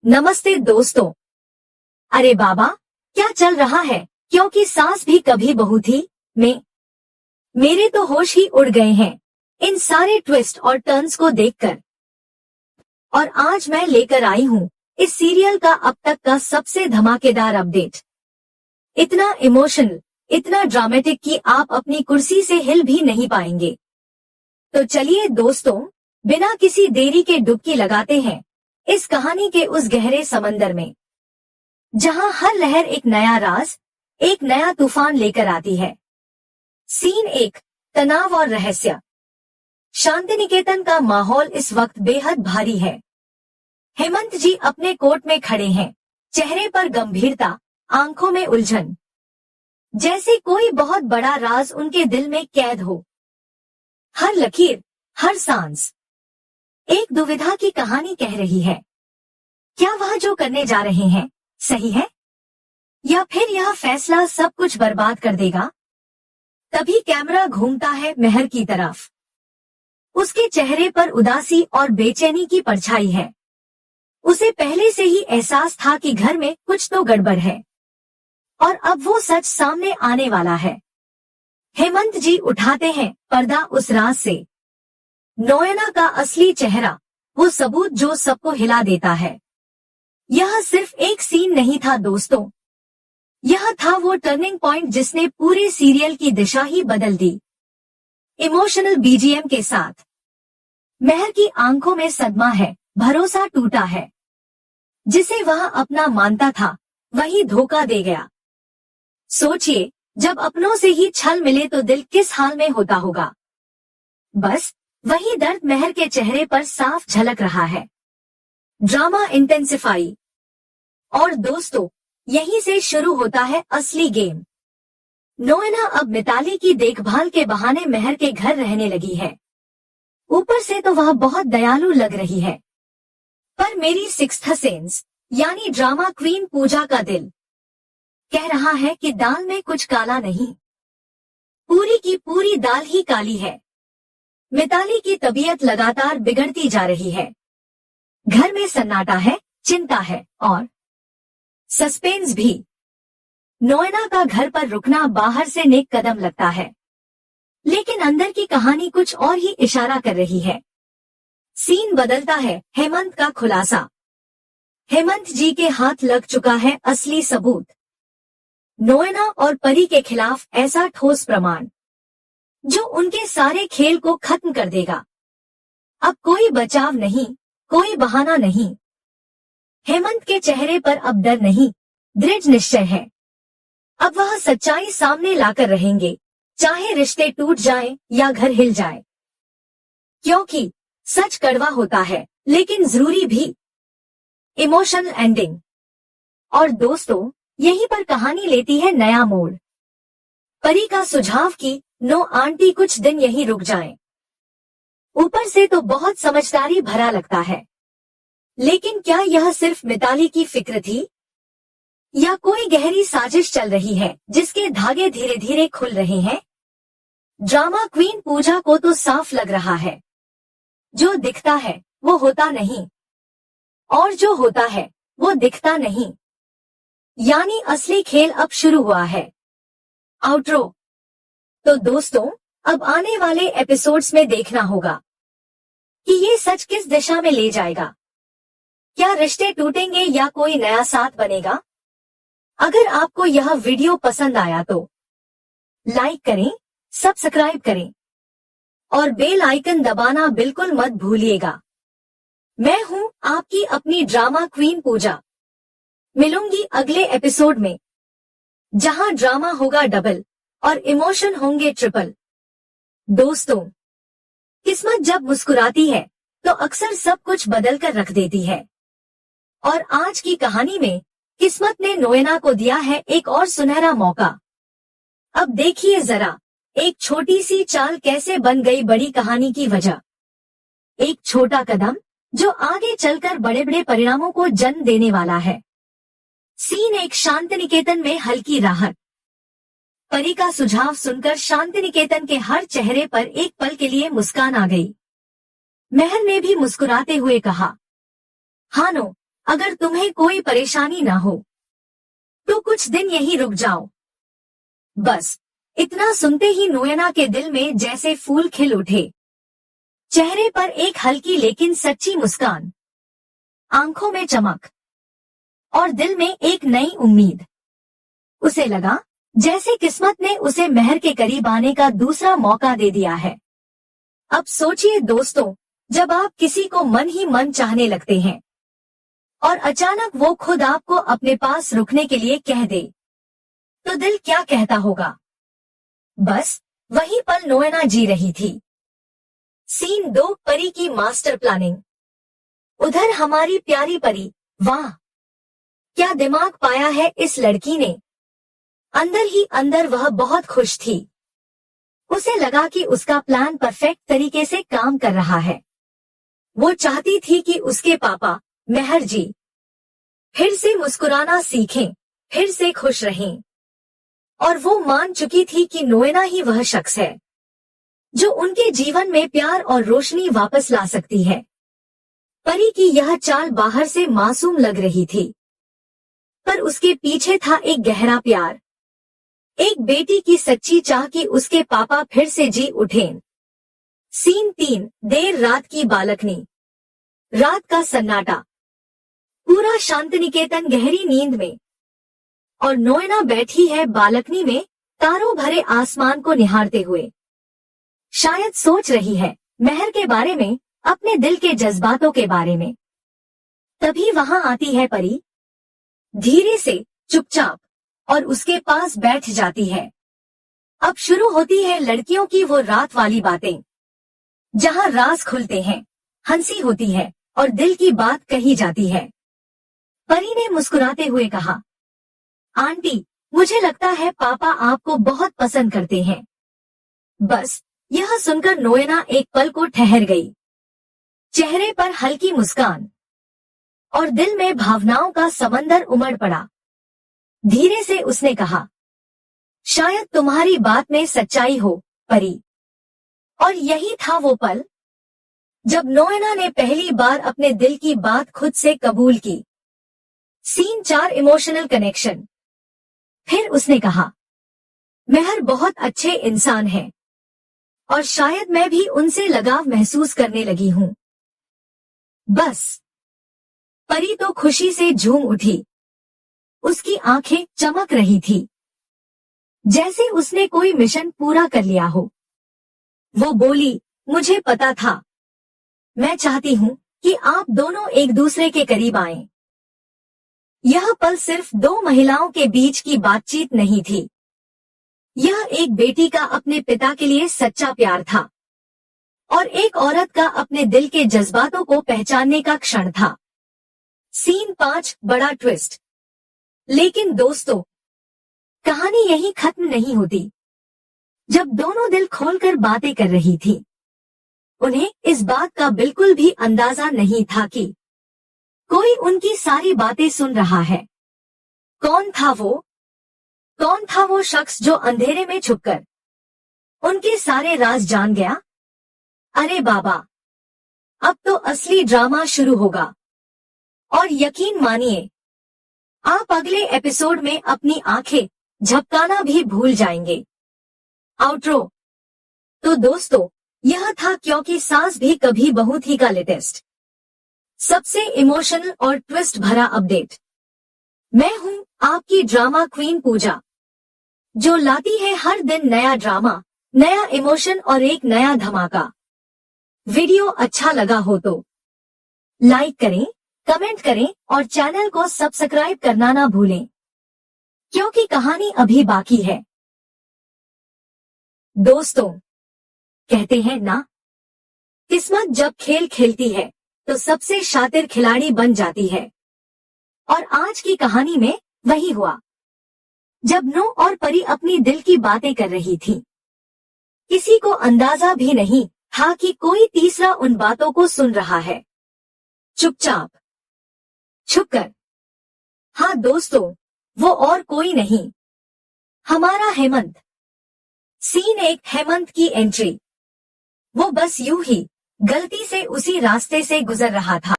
नमस्ते दोस्तों। अरे बाबा, क्या चल रहा है? क्योंकि सास भी कभी बहू थी में मेरे तो होश ही उड़ गए हैं इन सारे ट्विस्ट और टर्न्स को देखकर। और आज मैं लेकर आई हूँ इस सीरियल का अब तक का सबसे धमाकेदार अपडेट। इतना इमोशनल, इतना ड्रामेटिक कि आप अपनी कुर्सी से हिल भी नहीं पाएंगे। तो चलिए दोस्तों, बिना किसी देरी के डुबकी लगाते हैं इस कहानी के उस गहरे समंदर में, जहां हर लहर एक नया राज, एक नया तूफान लेकर आती है। सीन 1, तनाव और रहस्य। शांतिनिकेतन का माहौल इस वक्त बेहद भारी है। हेमंत जी अपने कोर्ट में खड़े हैं, चेहरे पर गंभीरता, आंखों में उलझन, जैसे कोई बहुत बड़ा राज उनके दिल में कैद हो। हर लकीर, हर सांस एक दुविधा की कहानी कह रही है। क्या वह जो करने जा रहे हैं सही है, या फिर यह फैसला सब कुछ बर्बाद कर देगा? तभी कैमरा घूमता है मेहर की तरफ। उसके चेहरे पर उदासी और बेचैनी की परछाई है। उसे पहले से ही एहसास था कि घर में कुछ तो गड़बड़ है, और अब वो सच सामने आने वाला है। हेमंत जी उठाते हैं पर्दा उस राज से। नोएना का असली चेहरा, वो सबूत जो सबको हिला देता है। यह सिर्फ एक सीन नहीं था दोस्तों, यह था वो टर्निंग पॉइंट जिसने पूरे सीरियल की दिशा ही बदल दी। इमोशनल बीजीएम के साथ मेहर की आंखों में सदमा है, भरोसा टूटा है। जिसे वह अपना मानता था वही धोखा दे गया। सोचिए, जब अपनों से ही छल मिले तो दिल किस हाल में होता होगा। बस वही दर्द मेहर के चेहरे पर साफ झलक रहा है। Drama intensify. और दोस्तों, यहीं से शुरू होता है असली गेम। नोएना अब मिताली की देखभाल के बहाने मेहर के घर रहने लगी है। ऊपर से तो वह बहुत दयालु लग रही है, पर मेरी सिक्स्थ सेंस यानी ड्रामा क्वीन पूजा का दिल कह रहा है कि दाल में कुछ काला नहीं, पूरी की पूरी दाल ही काली है। मिताली की तबीयत लगातार बिगड़ती जा रही है। घर में सन्नाटा है, चिंता है और सस्पेंस भी। नोएना का घर पर रुकना बाहर से नेक कदम लगता है, लेकिन अंदर की कहानी कुछ और ही इशारा कर रही है। सीन बदलता है। हेमंत का खुलासा। हेमंत जी के हाथ लग चुका है असली सबूत। नोएना और परी के खिलाफ ऐसा ठोस प्रमाण जो उनके सारे खेल को खत्म कर देगा। अब कोई बचाव नहीं, कोई बहाना नहीं। हेमंत के चेहरे पर अब डर नहीं, दृढ़ निश्चय है। अब वह सच्चाई सामने लाकर रहेंगे, चाहे रिश्ते टूट जाएं या घर हिल जाए। क्योंकि सच कड़वा होता है, लेकिन जरूरी भी। Emotional ending. और दोस्तों, यहीं पर कहानी लेती है नया मोड़। परी का सुझाव कि नो आंटी कुछ दिन यहीं रुक जाएं। ऊपर से तो बहुत समझदारी भरा लगता है, लेकिन क्या यह सिर्फ मिताली की फिक्र थी, या कोई गहरी साजिश चल रही है जिसके धागे धीरे धीरे खुल रहे हैं? ड्रामा क्वीन पूजा को तो साफ लग रहा है, जो दिखता है वो होता नहीं, और जो होता है वो दिखता नहीं। यानी असली खेल अब शुरू हुआ है। आउटरो। तो दोस्तों, अब आने वाले एपिसोड्स में देखना होगा कि ये सच किस दिशा में ले जाएगा। क्या रिश्ते टूटेंगे या कोई नया साथ बनेगा? अगर आपको यह वीडियो पसंद आया तो लाइक करें, सब्सक्राइब करें और बेल आइकन दबाना बिल्कुल मत भूलिएगा। मैं हूं आपकी अपनी ड्रामा क्वीन पूजा। मिलूंगी अगले एपिसोड में, जहां ड्रामा होगा डबल और इमोशन होंगे ट्रिपल। दोस्तों, किस्मत जब मुस्कुराती है तो अक्सर सब कुछ बदल कर रख देती है। और आज की कहानी में किस्मत ने नोएना को दिया है एक और सुनहरा मौका। अब देखिए जरा, एक छोटी सी चाल कैसे बन गई बड़ी कहानी की वजह। एक छोटा कदम जो आगे चलकर बड़े बड़े परिणामों को जन्म देने वाला है। सीन 1, शांतिनिकेतन में हल्की राहत। परी का सुझाव सुनकर शांतिनिकेतन के हर चेहरे पर एक पल के लिए मुस्कान आ गई। मेहर ने भी मुस्कुराते हुए कहा, हाँ नो, अगर तुम्हें कोई परेशानी ना हो तो कुछ दिन यहीं रुक जाओ। बस इतना सुनते ही नोएना के दिल में जैसे फूल खिल उठे। चेहरे पर एक हल्की लेकिन सच्ची मुस्कान, आंखों में चमक और दिल में एक नई उम्मीद। उसे लगा जैसे किस्मत ने उसे मेहर के करीब आने का दूसरा मौका दे दिया है। अब सोचिए दोस्तों, जब आप किसी को मन ही मन चाहने लगते हैं और अचानक वो खुद आपको अपने पास रुकने के लिए कह दे, तो दिल क्या कहता होगा। बस वही पल नोएना जी रही थी। सीन 2, परी की मास्टर प्लानिंग। उधर हमारी प्यारी परी, वाह क्या दिमाग पाया है इस लड़की ने। अंदर ही अंदर वह बहुत खुश थी। उसे लगा कि उसका प्लान परफेक्ट तरीके से काम कर रहा है। वो चाहती थी कि उसके पापा मेहर जी फिर से मुस्कुराना सीखें, फिर से खुश रहें। और वो मान चुकी थी कि नोएना ही वह शख्स है जो उनके जीवन में प्यार और रोशनी वापस ला सकती है। परी की यह चाल बाहर से मासूम लग रही थी, पर उसके पीछे था एक गहरा प्यार, एक बेटी की सच्ची चाह कि उसके पापा फिर से जी उठें। सीन 3, देर रात की बालकनी। रात का सन्नाटा, पूरा शांतिनिकेतन गहरी नींद में और नोएना बैठी है बालकनी में, तारों भरे आसमान को निहारते हुए। शायद सोच रही है मेहर के बारे में, अपने दिल के जज्बातों के बारे में। तभी वहां आती है परी, धीरे से, चुपचाप, और उसके पास बैठ जाती है। अब शुरू होती है लड़कियों की वो रात वाली बातें, जहां राज खुलते हैं, हंसी होती है और दिल की बात कही जाती है। परी ने मुस्कुराते हुए कहा, आंटी, मुझे लगता है पापा आपको बहुत पसंद करते हैं। बस यह सुनकर नोएना एक पल को ठहर गई। चेहरे पर हल्की मुस्कान और दिल में भावनाओं का समंदर उमड़ पड़ा। धीरे से उसने कहा, शायद तुम्हारी बात में सच्चाई हो परी। और यही था वो पल जब नोएना ने पहली बार अपने दिल की बात खुद से कबूल की। Scene 4, emotional connection. फिर उसने कहा, मेहर बहुत अच्छे इंसान हैं और शायद मैं भी उनसे लगाव महसूस करने लगी हूँ। बस परी तो खुशी से झूम उठी। उसकी आंखें चमक रही थी, जैसे उसने कोई मिशन पूरा कर लिया हो। वो बोली, मुझे पता था, मैं चाहती हूँ कि आप दोनों एक दूसरे के करीब आएं। यह पल सिर्फ दो महिलाओं के बीच की बातचीत नहीं थी, यह एक बेटी का अपने पिता के लिए सच्चा प्यार था और एक औरत का अपने दिल के जज्बातों को पहचानने का क्षण था। सीन 5, बड़ा ट्विस्ट। लेकिन दोस्तों, कहानी यहीं खत्म नहीं होती। जब दोनों दिल खोलकर बातें कर रही थी, उन्हें इस बात का बिल्कुल भी अंदाजा नहीं था कि कोई उनकी सारी बातें सुन रहा है। कौन था वो? कौन था वो शख्स जो अंधेरे में छुपकर उनके सारे राज जान गया? अरे बाबा, अब तो असली ड्रामा शुरू होगा। और यकीन मानिए, आप अगले एपिसोड में अपनी आंखें झपकाना भी भूल जाएंगे। आउट्रो। तो दोस्तों, यह था क्योंकि सास भी कभी बहू थी का लेटेस्ट सबसे इमोशनल और ट्विस्ट भरा अपडेट। मैं हूं आपकी ड्रामा क्वीन पूजा, जो लाती है हर दिन नया ड्रामा, नया इमोशन और एक नया धमाका। वीडियो अच्छा लगा हो तो लाइक करें, कमेंट करें और चैनल को सब्सक्राइब करना ना भूलें, क्योंकि कहानी अभी बाकी है। दोस्तों, कहते हैं ना, किस्मत जब खेल खेलती है तो सबसे शातिर खिलाड़ी बन जाती है। और आज की कहानी में वही हुआ। जब नो और परी अपनी दिल की बातें कर रही थी, किसी को अंदाजा भी नहीं था कि कोई तीसरा उन बातों को सुन रहा है, चुपचाप, छुपकर। हाँ दोस्तों, वो और कोई नहीं, हमारा हेमंत। सीन 1, हेमंत की एंट्री। वो बस यूं ही गलती से उसी रास्ते से गुजर रहा था।